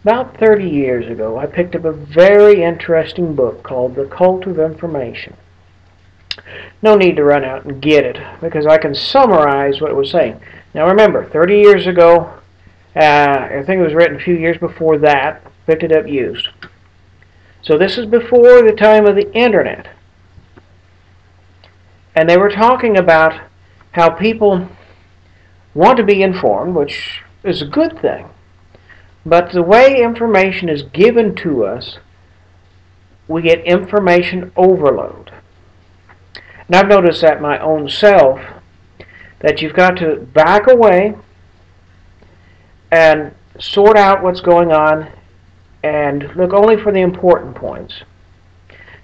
About 30 years ago, I picked up a very interesting book called The Cult of Information. No need to run out and get it because I can summarize what it was saying. Now remember, 30 years ago, I think it was written a few years before that, picked it up used. So this is before the time of the internet. And they were talking about how people want to be informed, which is a good thing. But the way information is given to us, we get information overload. And I've noticed that my own self, that you've got to back away and sort out what's going on and look only for the important points.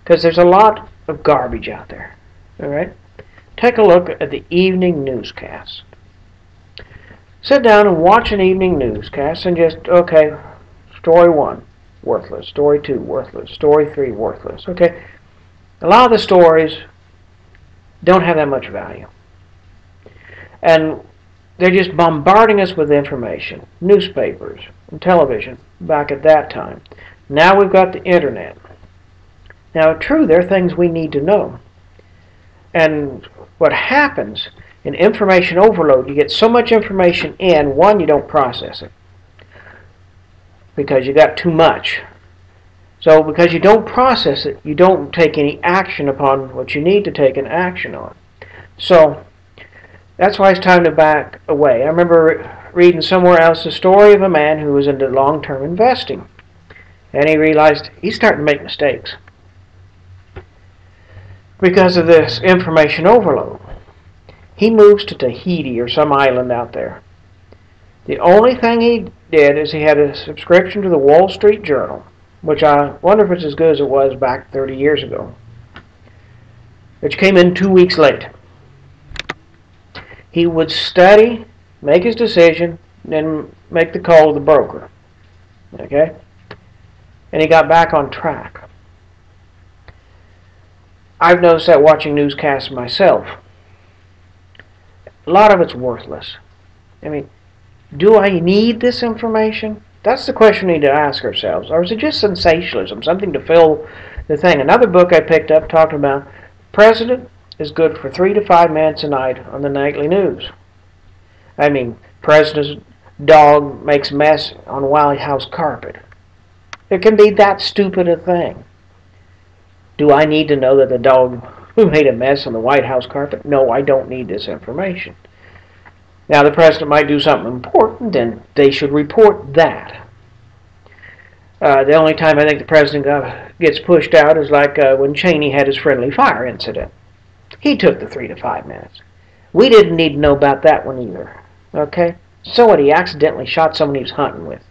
Because there's a lot of garbage out there. All right? Take a look at the evening newscast. Sit down and watch an evening newscast and just, okay, story 1, worthless. Story 2, worthless. Story 3, worthless. Okay? A lot of the stories don't have that much value. And they're just bombarding us with information. Newspapers and television back at that time. Now we've got the internet. Now, true, there are things we need to know. And what happens in information overload, you get so much information in, one, you don't process it because you got too much. So because you don't process it, you don't take any action upon what you need to take an action on. So that's why it's time to back away. I remember reading somewhere else the story of a man who was into long-term investing. And he realized he's starting to make mistakes because of this information overload. He moves to Tahiti or some island out there. The only thing he did is he had a subscription to the Wall Street Journal, which I wonder if it's as good as it was back 30 years ago, which came in 2 weeks late. He would study, make his decision, then make the call to the broker. Okay? And he got back on track. I've noticed that watching newscasts myself. A lot of it's worthless. I mean, do I need this information? That's the question we need to ask ourselves. Or is it just sensationalism, something to fill the thing? Another book I picked up talked about President is good for 3 to 5 minutes a night on the nightly news. I mean, President's dog makes a mess on White House carpet. It can be that stupid a thing. Do I need to know that the dog made a mess on the White House carpet? No, I don't need this information. Now, the president might do something important, and they should report that. The only time I think the president gets pushed out is like when Cheney had his friendly fire incident. He took the 3 to 5 minutes. We didn't need to know about that one either. Okay? So what, he accidentally shot someone he was hunting with.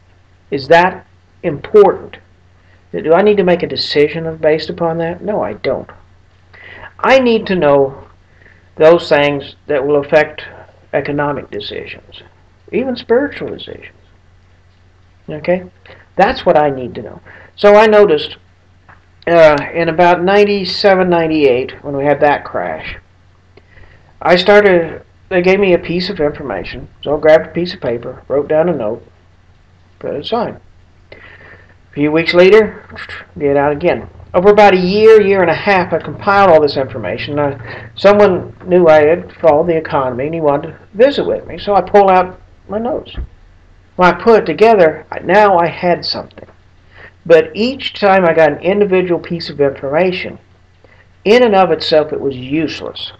Is that important? Do I need to make a decision based upon that? No, I don't. I need to know those things that will affect economic decisions, even spiritual decisions. Okay? That's what I need to know. So I noticed in about 97, 98, when we had that crash, they gave me a piece of information, so I grabbed a piece of paper, wrote down a note, put it aside. A few weeks later, get it out again. Over about a year and a half, I compiled all this information. Someone knew I had followed the economy, and he wanted to visit with me, so I pulled out my notes. When I put it together, now I had something. But each time I got an individual piece of information, in and of itself, it was useless.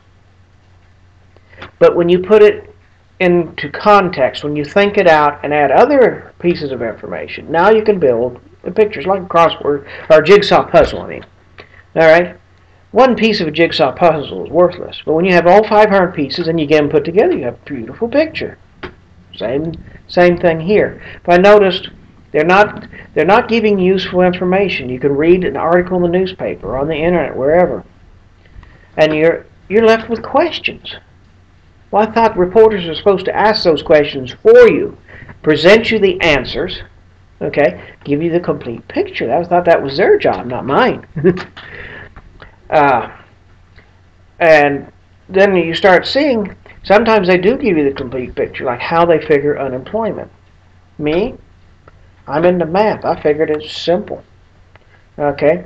But when you put it into context, when you think it out and add other pieces of information, now you can build the pictures like a crossword or a jigsaw puzzle. All right. One piece of a jigsaw puzzle is worthless, but when you have all 500 pieces and you get them put together, you have a beautiful picture. Same thing here. But I noticed they're not giving useful information. You can read an article in the newspaper, or on the internet, wherever, and you're left with questions. Well, I thought reporters are supposed to ask those questions for you, present you the answers. Okay, give you the complete picture. I thought that was their job, not mine. And then you start seeing, sometimes they do give you the complete picture, like how they figure unemployment. Me, I'm into math. I figured it's simple. Okay.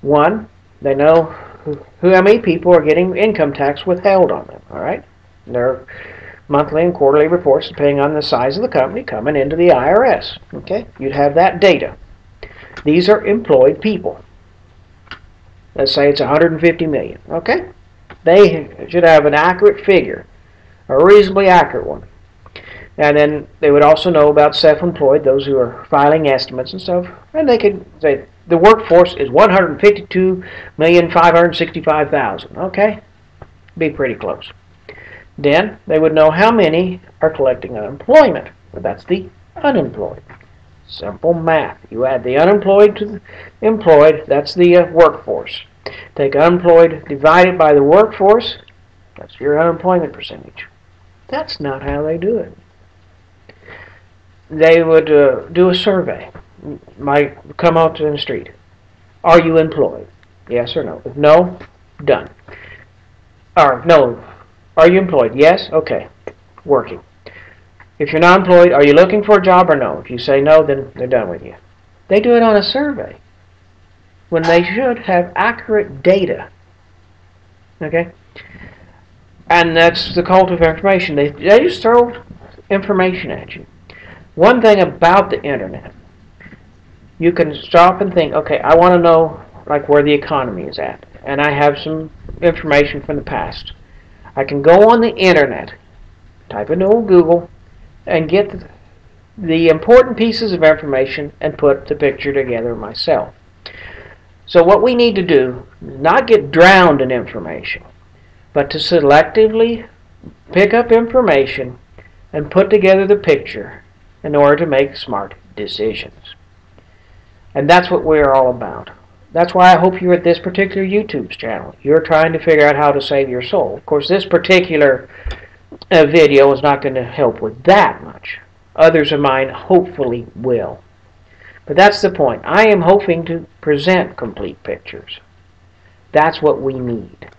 One, they know how many people are getting income tax withheld on them. All right. Their monthly and quarterly reports, depending on the size of the company, coming into the IRS. Okay. You'd have that data. These are employed people. Let's say it's 150 million. Okay. They should have an accurate figure, a reasonably accurate one. And then they would also know about self-employed, those who are filing estimates and stuff. And they could say the workforce is 152,565,000. Okay? Be pretty close. Then they would know how many are collecting unemployment. That's the unemployed. Simple math. You add the unemployed to the employed, that's the workforce. Take unemployed, divide it by the workforce, that's your unemployment percentage. That's not how they do it. They would do a survey. Might come out to the street. Are you employed? Yes or no? If no, done. Or no. Are you employed? Yes? Okay. Working. If you're not employed, are you looking for a job or no? If you say no, then they're done with you. They do it on a survey when they should have accurate data. Okay? And that's the cult of information. They just throw information at you. One thing about the internet, you can stop and think, okay, I want to know like where the economy is at, and I have some information from the past. I can go on the internet, type into Google, and get the important pieces of information and put the picture together myself. So what we need to do is not get drowned in information, but to selectively pick up information and put together the picture in order to make smart decisions. And that's what we're all about. That's why I hope you're at this particular YouTube channel. You're trying to figure out how to save your soul. Of course, this particular video is not going to help with that much. Others of mine hopefully will. But that's the point. I am hoping to present complete pictures. That's what we need.